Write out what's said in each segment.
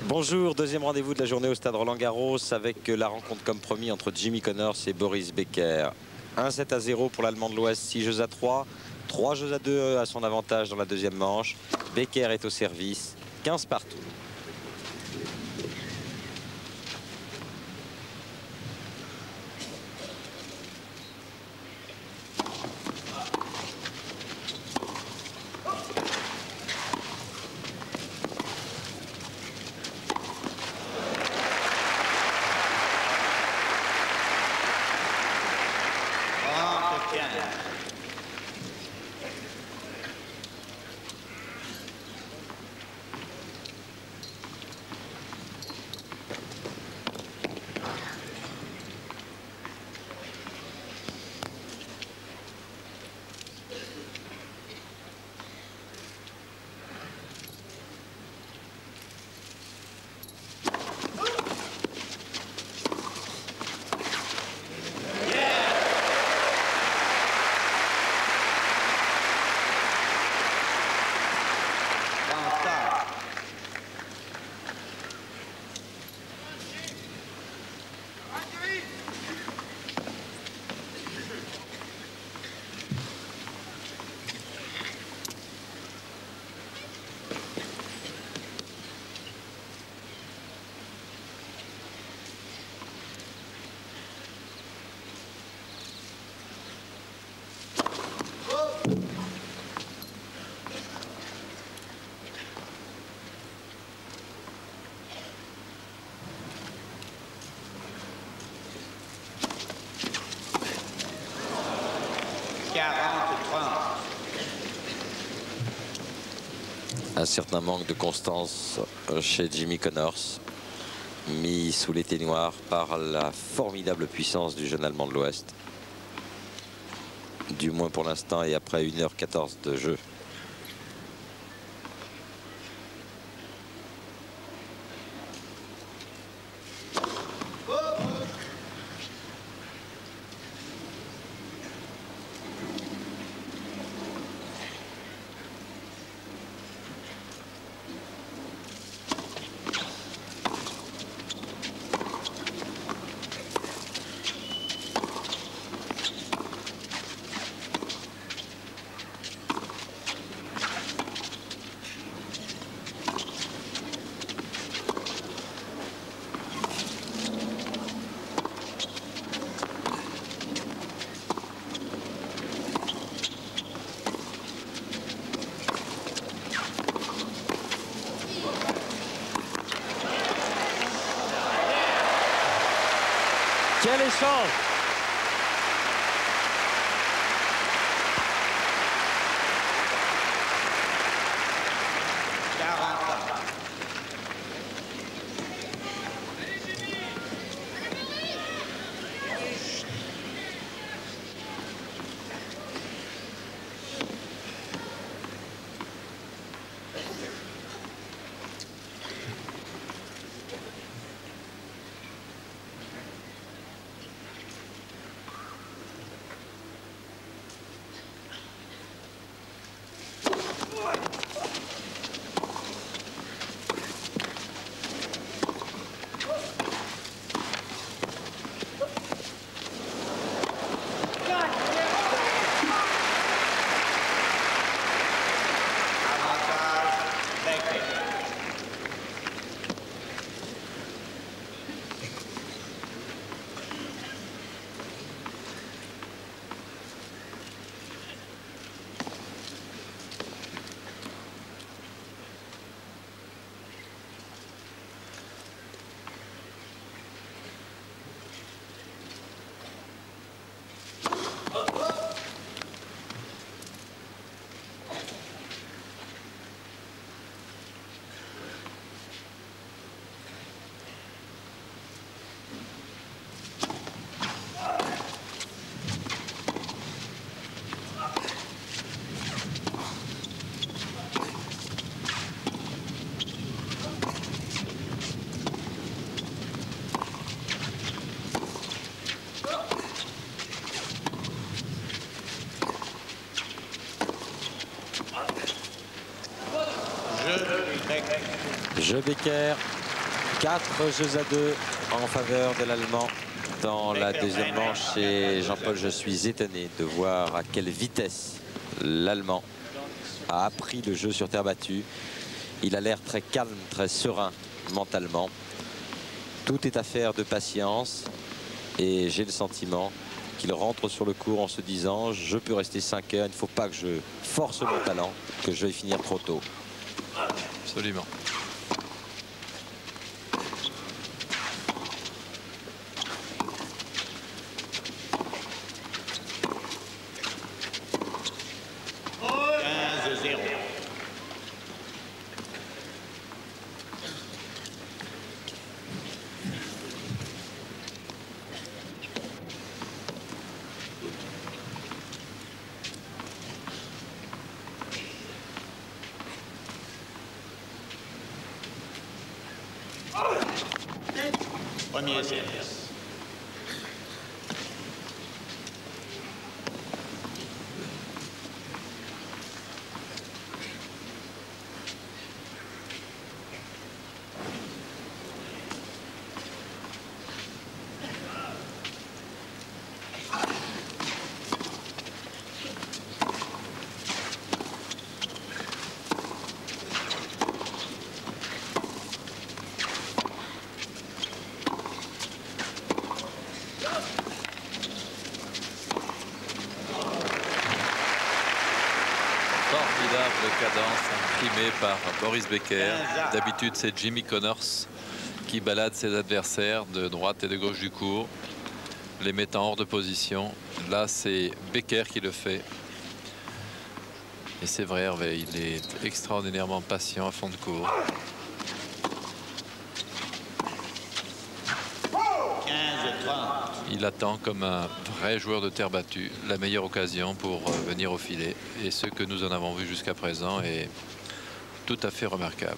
Bonjour, deuxième rendez-vous de la journée au stade Roland-Garros avec la rencontre comme promis entre Jimmy Connors et Boris Becker. 1-7-0 pour l'Allemand de l'Ouest, 6 jeux à 3, 3 jeux à 2 à son avantage dans la deuxième manche. Becker est au service, 15 partout. Un certain manque de constance chez Jimmy Connors, mis sous les noirs par la formidable puissance du jeune Allemand de l'Ouest. Du moins pour l'instant et après 1h14 de jeu. Quel échange! Jeu Becker 4 jeux à 2 en faveur de l'Allemand dans la deuxième manche. Et Jean-Paul, je suis étonné de voir à quelle vitesse l'Allemand a appris le jeu sur terre battue. Il a l'air très calme, très serein mentalement. Tout est affaire de patience et j'ai le sentiment qu'il rentre sur le court en se disant je peux rester 5 heures, il ne faut pas que je force mon talent, que je vais finir trop tôt. Absolument. Premier service. Cadence imprimée par Boris Becker. D'habitude, c'est Jimmy Connors qui balade ses adversaires de droite et de gauche du court, les mettant hors de position. Là, c'est Becker qui le fait. Et c'est vrai, Hervé, il est extraordinairement patient à fond de court. Il attend comme un vrai joueur de terre battue la meilleure occasion pour venir au filet. Et ce que nous en avons vu jusqu'à présent est tout à fait remarquable.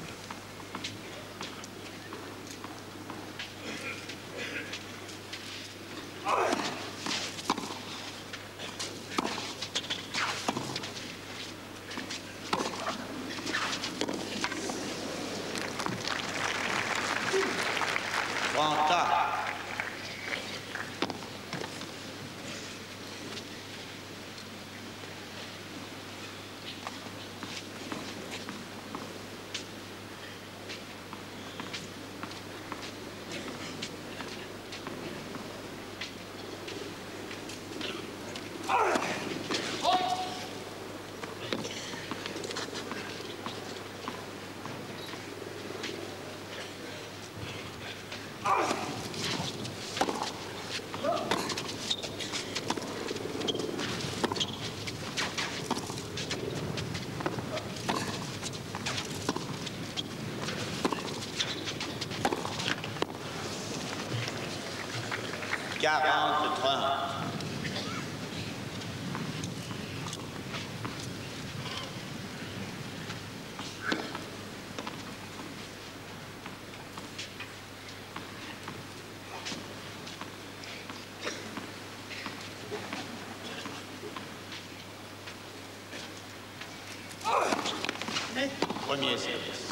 Premier service.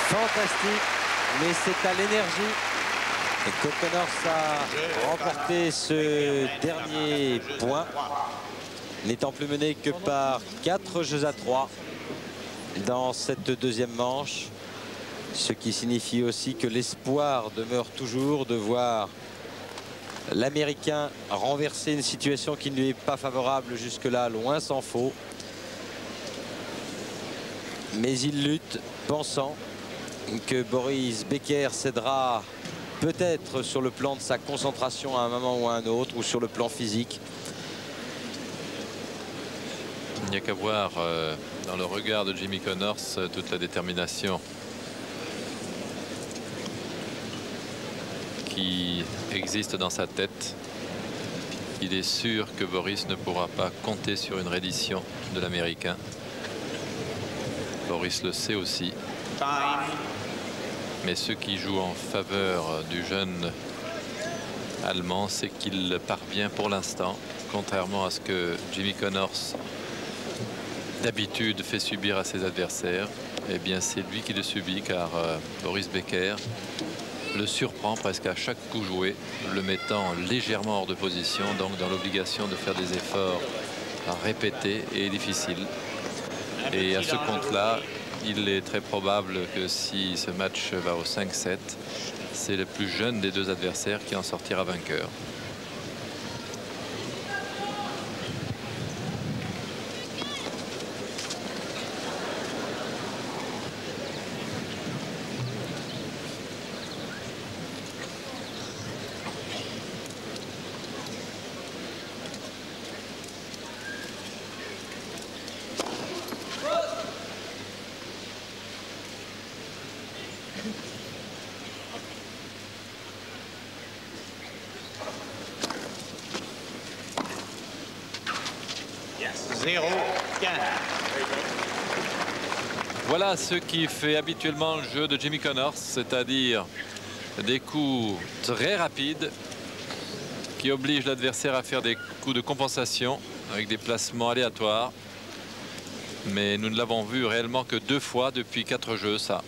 Fantastique, mais c'est à l'énergie que Connors a remporté ce dernier point, n'étant plus mené que par 4 jeux à 3 dans cette deuxième manche. Ce qui signifie aussi que l'espoir demeure toujours de voir l'Américain renverser une situation qui ne lui est pas favorable jusque-là, loin s'en faut. Mais il lutte, pensant que Boris Becker cédera peut-être sur le plan de sa concentration à un moment ou à un autre, ou sur le plan physique. Il n'y a qu'à voir dans le regard de Jimmy Connors toute la détermination qui existe dans sa tête. Il est sûr que Boris ne pourra pas compter sur une reddition de l'Américain. Boris le sait aussi. Mais ce qui joue en faveur du jeune Allemand, c'est qu'il parvient pour l'instant, contrairement à ce que Jimmy Connors d'habitude fait subir à ses adversaires, eh bien c'est lui qui le subit, car Boris Becker le surprend presque à chaque coup joué, le mettant légèrement hors de position, donc dans l'obligation de faire des efforts répétés et difficiles. Et à ce compte-là, il est très probable que si ce match va au 5-7, c'est le plus jeune des deux adversaires qui en sortira vainqueur. Voilà ce qui fait habituellement le jeu de Jimmy Connors, c'est-à-dire des coups très rapides qui obligent l'adversaire à faire des coups de compensation avec des placements aléatoires. Mais nous ne l'avons vu réellement que 2 fois depuis 4 jeux, ça.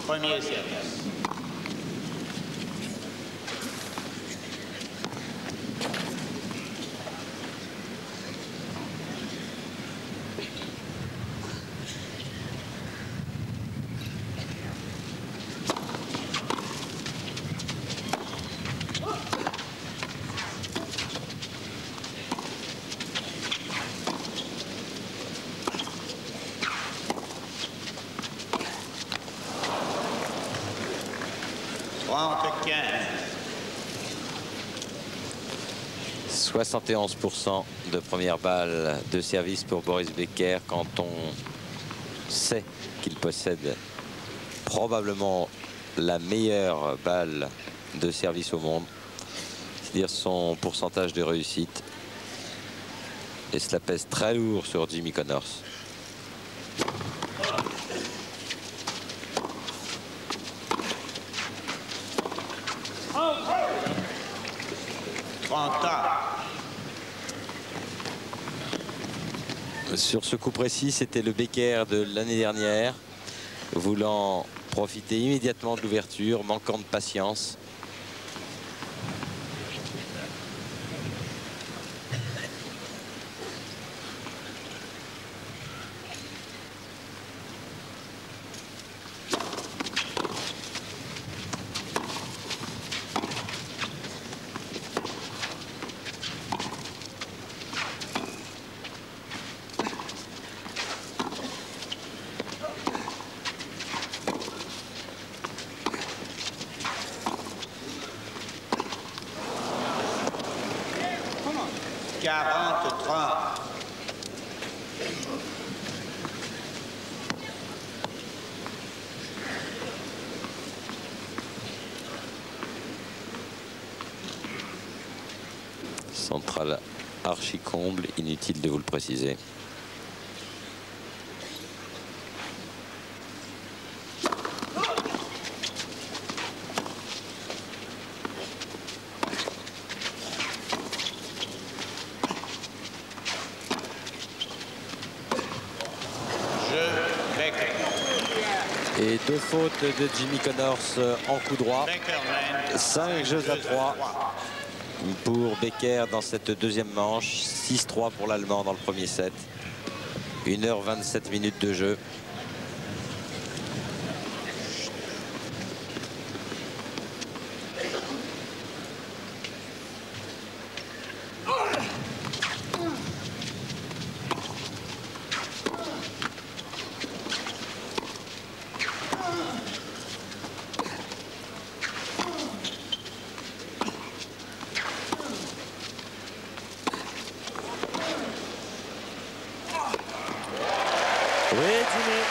Premier service. « 71% de première balle de service pour Boris Becker quand on sait qu'il possède probablement la meilleure balle de service au monde, c'est-à-dire son pourcentage de réussite. Et cela pèse très lourd sur Jimmy Connors. Sur ce coup précis, c'était le Becker de l'année dernière, voulant profiter immédiatement de l'ouverture, manquant de patience. Centrale archi comble, inutile de vous le préciser. Et 2 fautes de Jimmy Connors en coup droit. 5 jeux à 3 pour Becker dans cette deuxième manche. 6-3 pour l'Allemand dans le premier set. 1h27 minutes de jeu. Oui, Jimmy.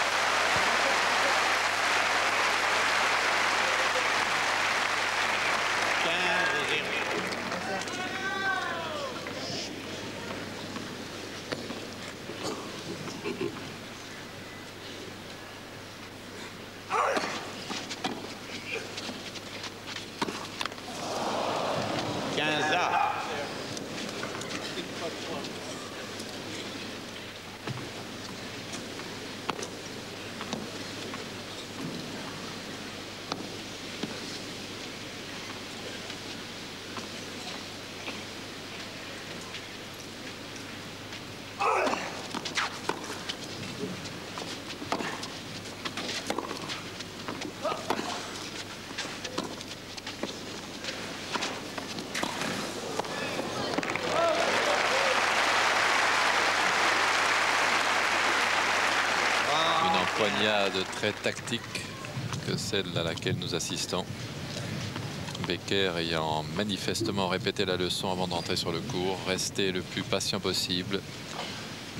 Poignade très tactique que celle à laquelle nous assistons. Becker ayant manifestement répété la leçon avant d'entrer sur le court, rester le plus patient possible,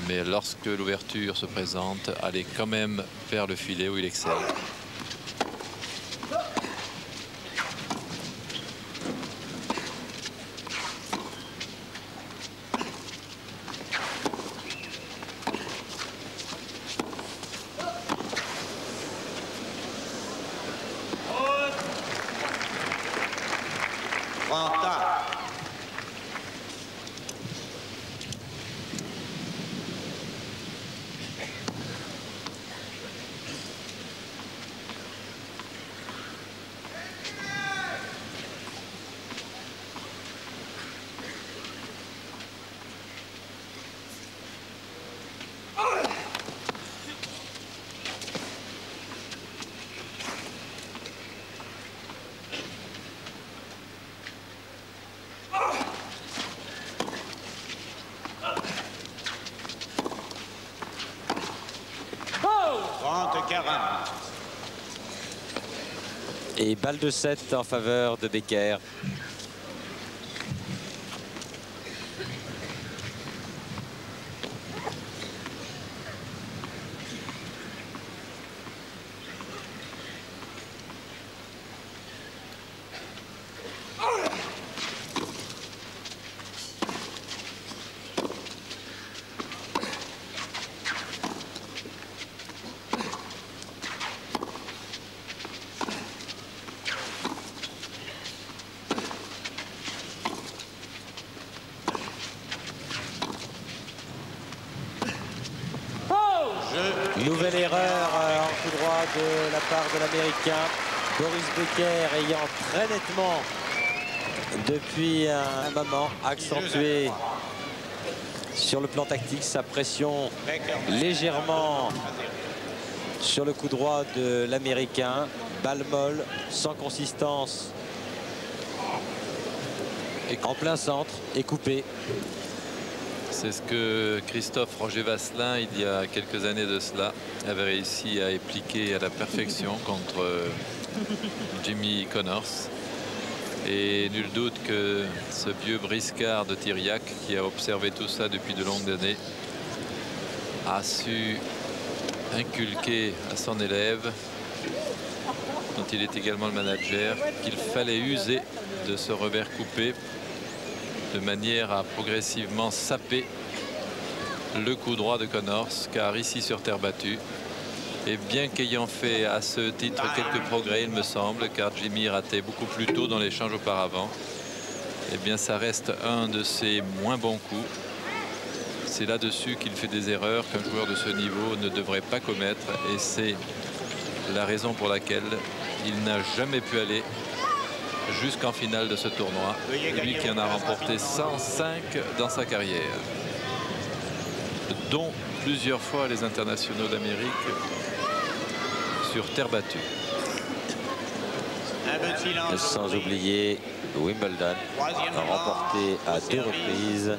mais lorsque l'ouverture se présente, aller quand même vers le filet où il excelle. Et balle de 7 en faveur de Becker. Nouvelle erreur en coup droit de la part de l'Américain. Boris Becker ayant très nettement, depuis un moment, accentué sur le plan tactique sa pression légèrement sur le coup droit de l'Américain. Balle molle, sans consistance, et en plein centre et coupé. C'est ce que Christophe Roger Vasselin, il y a quelques années de cela, avait réussi à appliquer à la perfection contre Jimmy Connors. Et nul doute que ce vieux briscard de Thiriac, qui a observé tout ça depuis de longues années, a su inculquer à son élève, dont il est également le manager, qu'il fallait user de ce revers coupé de manière à progressivement saper le coup droit de Connors, car ici sur terre battue, et bien qu'ayant fait à ce titre quelques progrès, il me semble, car Jimmy ratait beaucoup plus tôt dans l'échange auparavant, eh bien ça reste un de ses moins bons coups. C'est là-dessus qu'il fait des erreurs qu'un joueur de ce niveau ne devrait pas commettre, et c'est la raison pour laquelle il n'a jamais pu aller jusqu'en finale de ce tournoi. Lui qui en a remporté 105 dans sa carrière, dont plusieurs fois les internationaux d'Amérique sur terre battue. Sans oublier Wimbledon, remporté à 2 reprises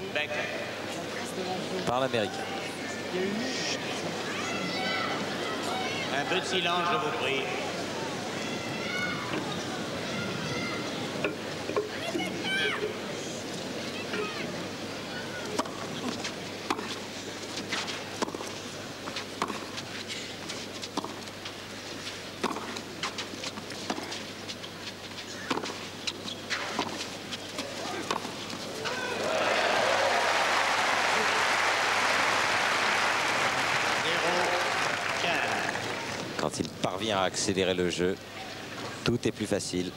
par l'Américain. Un peu de silence, je vous prie. Quand il parvient à accélérer le jeu, tout est plus facile.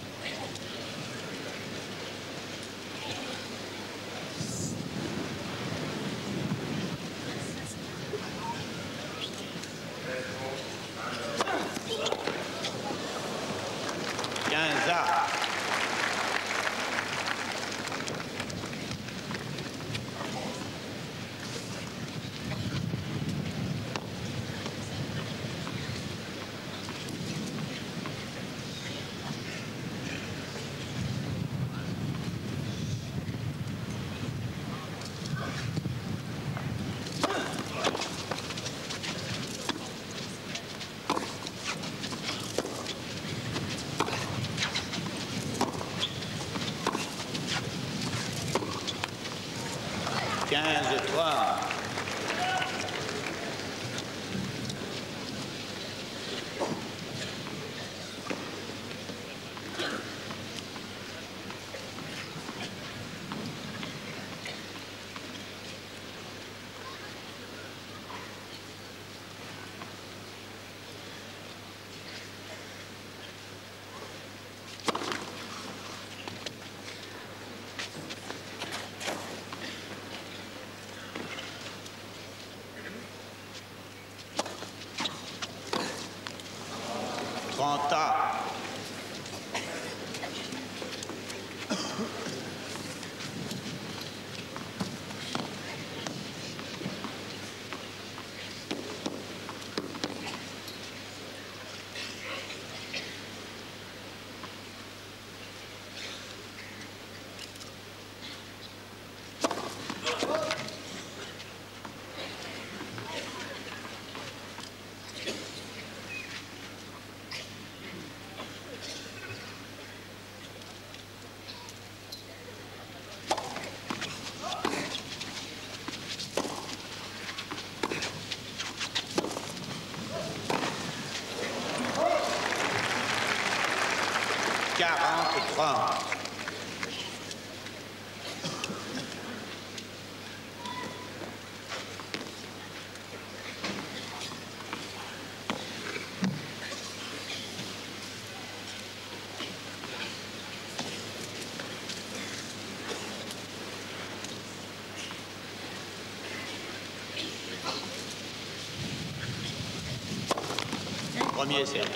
Premier service.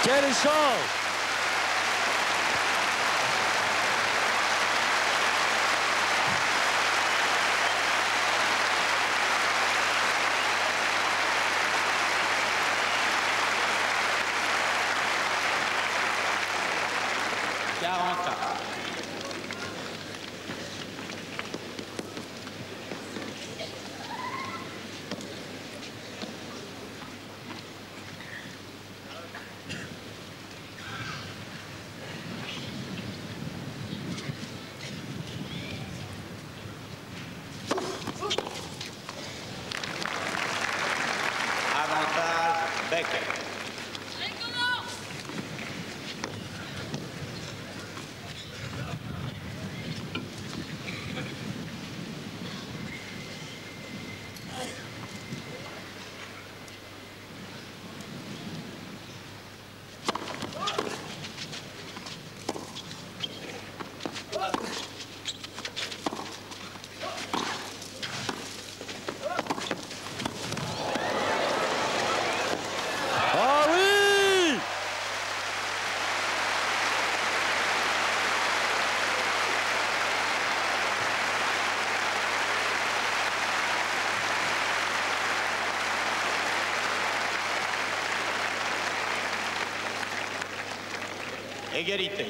Quel échange! Becker. Oh oui! Égalité.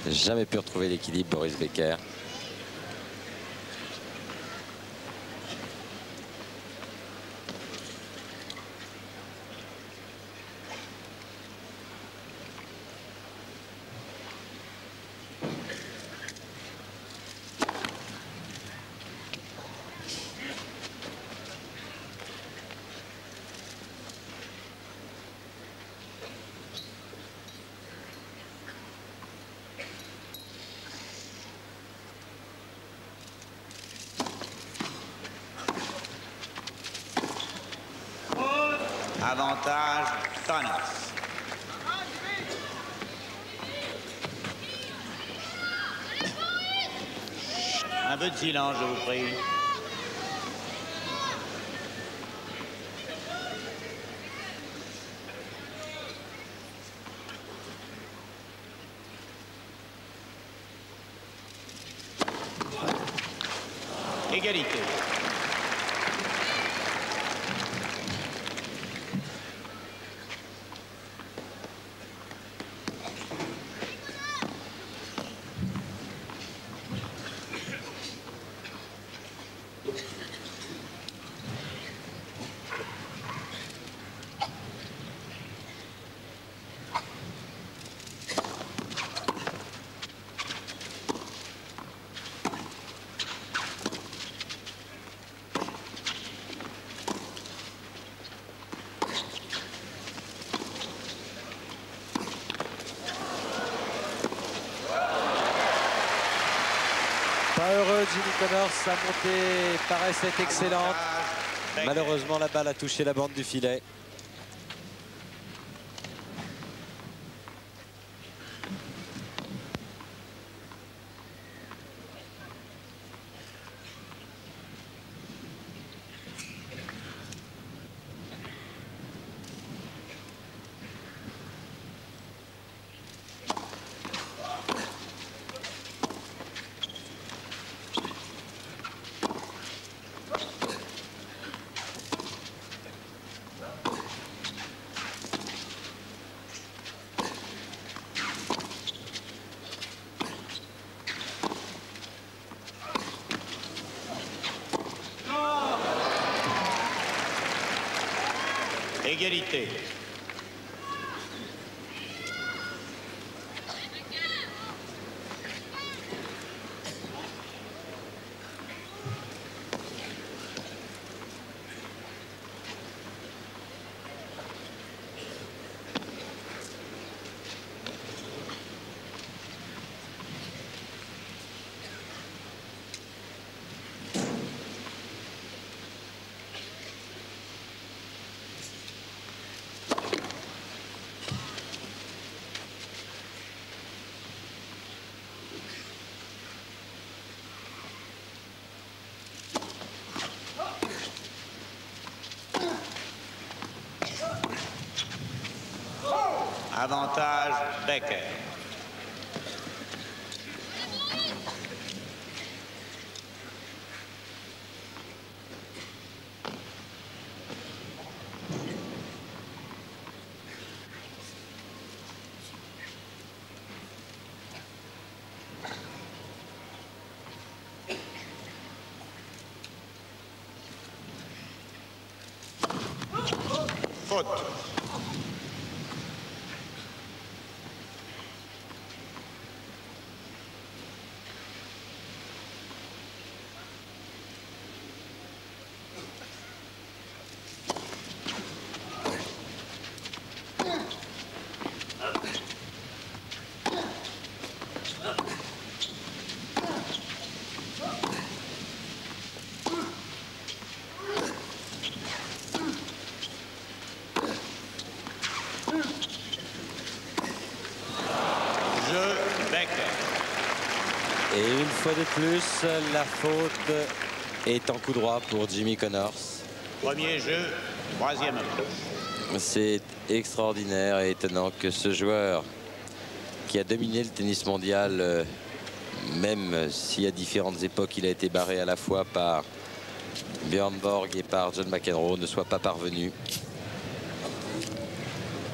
Jamais pu retrouver l'équilibre, Boris Becker. Avantage, Connors. Un peu de silence, je vous prie. Égalité. Pas heureux, Jimmy Connors. Sa montée paraissait excellente. Malheureusement, la balle a touché la bande du filet. Égalité. Avantage, Becker. Faute. Et une fois de plus, la faute est en coup droit pour Jimmy Connors. Premier jeu, troisième approche. C'est extraordinaire et étonnant que ce joueur qui a dominé le tennis mondial, même si à différentes époques il a été barré à la fois par Björn Borg et par John McEnroe, ne soit pas parvenu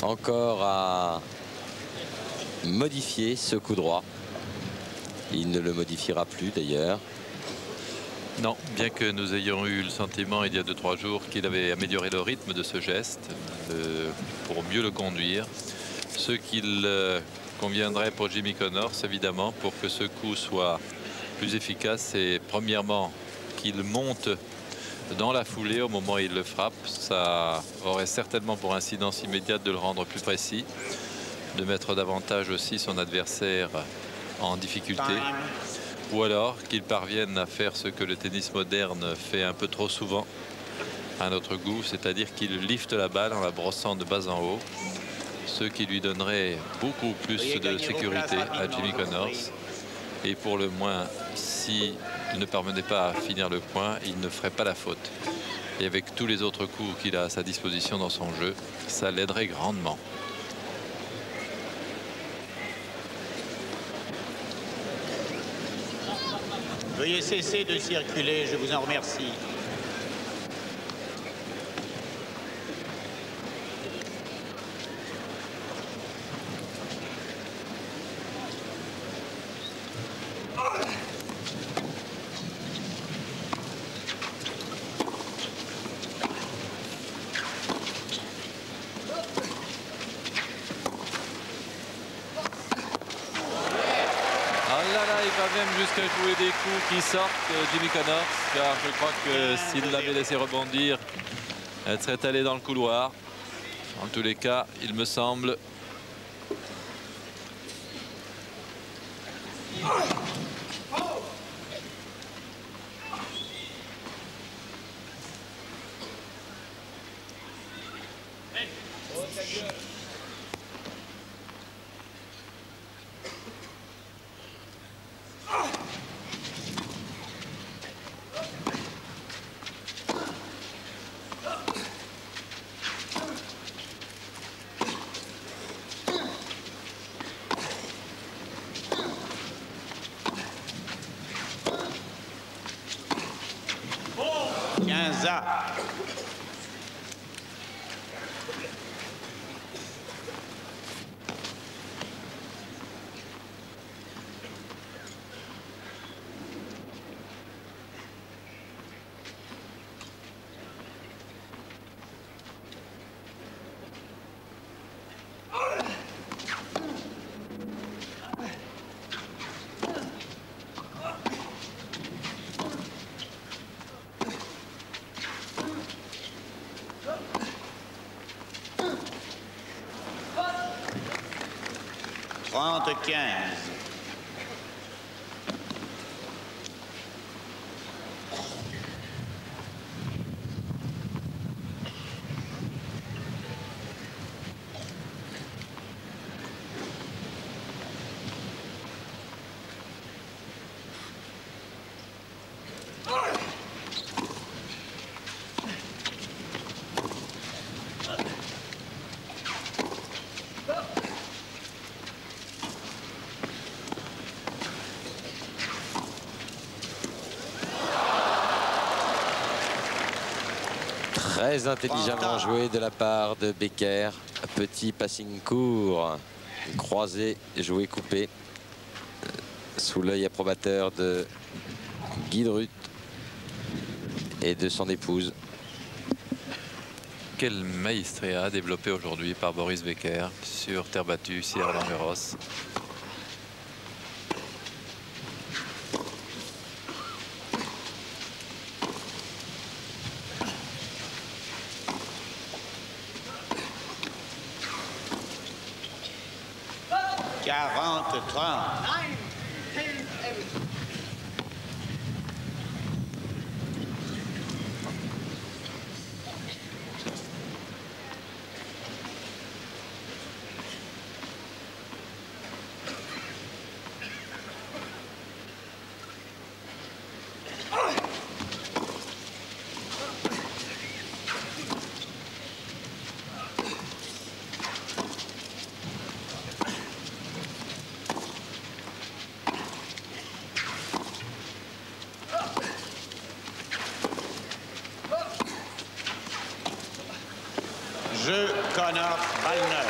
encore à modifier ce coup droit. Il ne le modifiera plus d'ailleurs. Non, bien que nous ayons eu le sentiment il y a 2-3 jours qu'il avait amélioré le rythme de ce geste pour mieux le conduire. Ce qu'il conviendrait pour Jimmy Connors, évidemment, pour que ce coup soit plus efficace, c'est premièrement qu'il monte dans la foulée au moment où il le frappe. Ça aurait certainement pour incidence immédiate de le rendre plus précis, de mettre davantage aussi son adversaire en difficulté, ou alors qu'il parvienne à faire ce que le tennis moderne fait un peu trop souvent à notre goût, c'est-à-dire qu'il lifte la balle en la brossant de bas en haut, ce qui lui donnerait beaucoup plus de sécurité à Jimmy Connors. Et pour le moins, s'il ne parvenait pas à finir le point, il ne ferait pas la faute. Et avec tous les autres coups qu'il a à sa disposition dans son jeu, ça l'aiderait grandement. Veuillez cesser de circuler, je vous en remercie. Jusqu'à jouer des coups qui sortent, Jimmy Connors, car je crois que s'il l'avait laissé rebondir, elle serait allée dans le couloir. En tous les cas, il me semble. Quinze. Très intelligemment joué de la part de Becker. Petit passing court, croisé, joué coupé, sous l'œil approbateur de Guy Drut et de son épouse. Quel maestria développé aujourd'hui par Boris Becker sur terre battue, ici à Roland-Garros. Connors, balle neuve.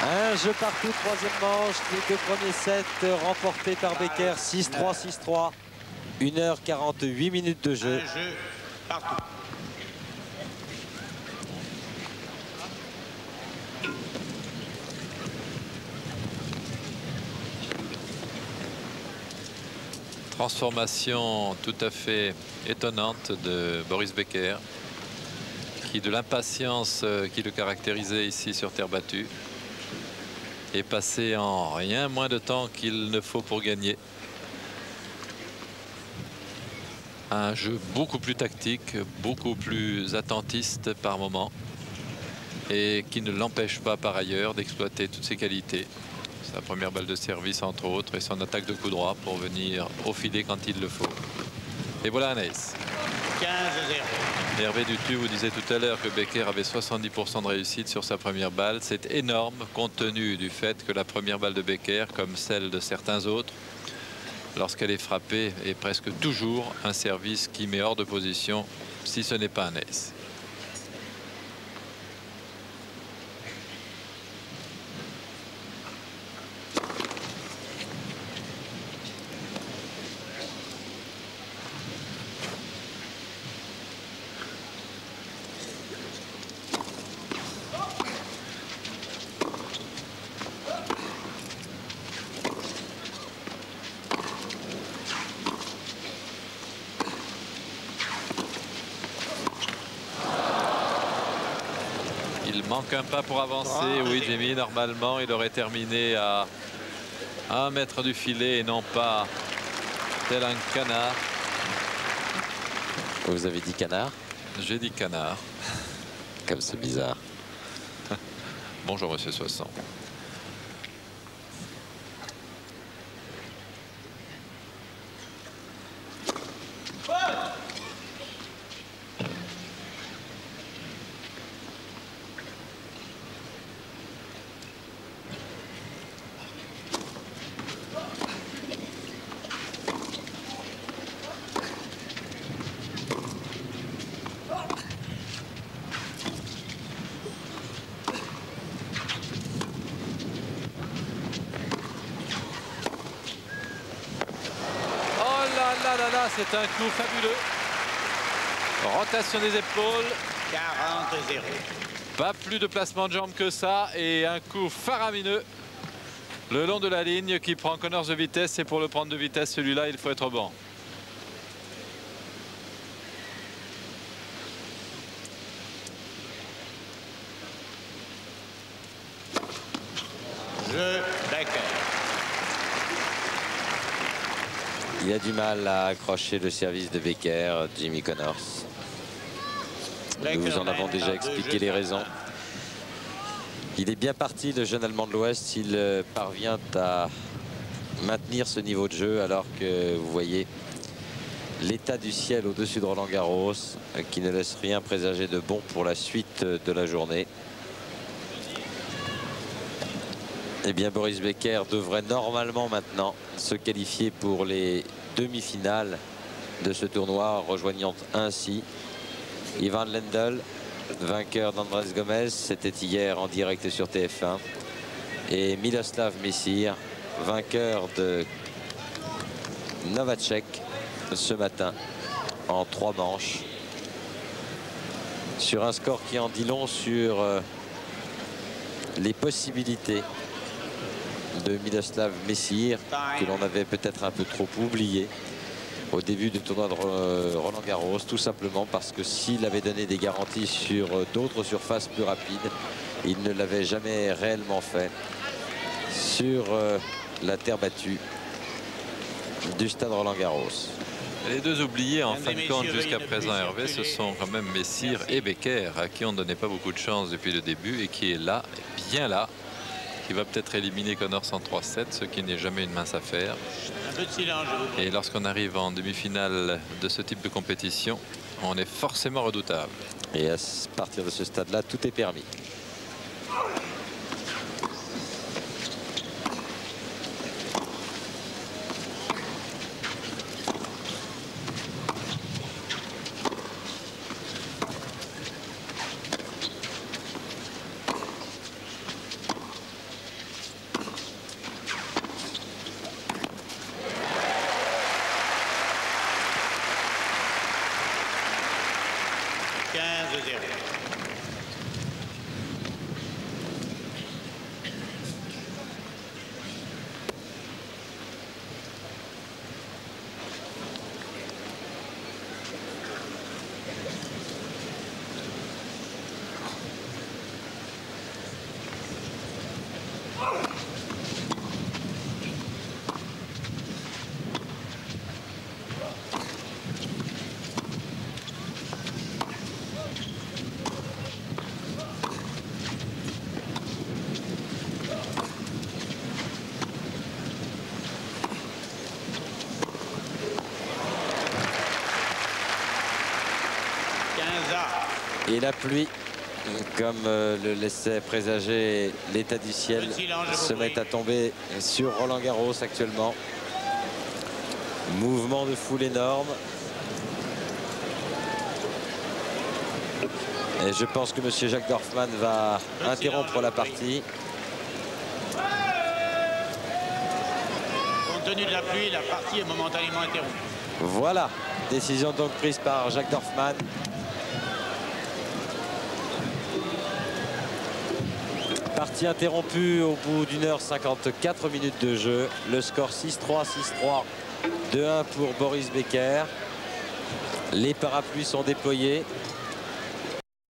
Un jeu partout, troisième manche. Les deux premiers sets remportés par Becker. 6-3, 6-3. 1h48 minutes de jeu. Un jeu partout. Transformation tout à fait étonnante de Boris Becker, qui, de l'impatience qui le caractérisait ici sur terre battue, est passé en rien moins de temps qu'il ne faut pour gagner. Un jeu beaucoup plus tactique, beaucoup plus attentiste par moment, et qui ne l'empêche pas par ailleurs d'exploiter toutes ses qualités. Sa première balle de service entre autres et son attaque de coup droit pour venir au filet quand il le faut. Et voilà un ace. 15-0. Hervé Dutu vous disait tout à l'heure que Becker avait 70% de réussite sur sa première balle. C'est énorme compte tenu du fait que la première balle de Becker, comme celle de certains autres, lorsqu'elle est frappée, est presque toujours un service qui met hors de position si ce n'est pas un ace. Il manque un pas pour avancer. Oui, Jimmy, normalement, il aurait terminé à 1 mètre du filet et non pas tel un canard. Vous avez dit canard? J'ai dit canard. Comme c'est bizarre. Bonjour, monsieur Soissons. C'est un coup fabuleux. Rotation des épaules. 40-0. Pas plus de placement de jambes que ça. Et un coup faramineux le long de la ligne qui prend Connors de vitesse. Et pour le prendre de vitesse, celui-là, il faut être bon. Jeu Becker. Il a du mal à accrocher le service de Becker, Jimmy Connors. Nous vous en avons déjà expliqué les raisons. Il est bien parti, le jeune Allemand de l'Ouest. Il parvient à maintenir ce niveau de jeu alors que vous voyez l'état du ciel au-dessus de Roland-Garros qui ne laisse rien présager de bon pour la suite de la journée. Eh bien, Boris Becker devrait normalement maintenant se qualifier pour les demi-finales de ce tournoi, rejoignant ainsi Ivan Lendl, vainqueur d'Andrés Gomez, c'était hier en direct sur TF1, et Miloslav Messir, vainqueur de Novacek ce matin en 3 manches, sur un score qui en dit long sur les possibilités de Miloslav Messir, que l'on avait peut-être un peu trop oublié au début du tournoi de Roland-Garros, tout simplement parce que s'il avait donné des garanties sur d'autres surfaces plus rapides, il ne l'avait jamais réellement fait sur la terre battue du stade Roland-Garros. Les deux oubliés en fin de compte jusqu'à présent, Hervé, ce sont quand même Messir et Becker, à qui on ne donnait pas beaucoup de chance depuis le début et qui est là, bien là, qui va peut-être éliminer Connors en 3-7, ce qui n'est jamais une mince affaire. Un peu de silence, je vous prie. Et lorsqu'on arrive en demi-finale de ce type de compétition, on est forcément redoutable. Et à partir de ce stade-là, tout est permis. Et la pluie, comme le laissait présager l'état du ciel, se met à tomber sur Roland Garros actuellement. Mouvement de foule énorme. Et je pense que monsieur Jacques Dorfman va interrompre la partie. Compte tenu de la pluie, la partie est momentanément interrompue. Voilà, décision donc prise par Jacques Dorfman. Partie interrompue au bout d'1h54 minutes de jeu. Le score 6-3, 6-3, 2-1 pour Boris Becker. Les parapluies sont déployés.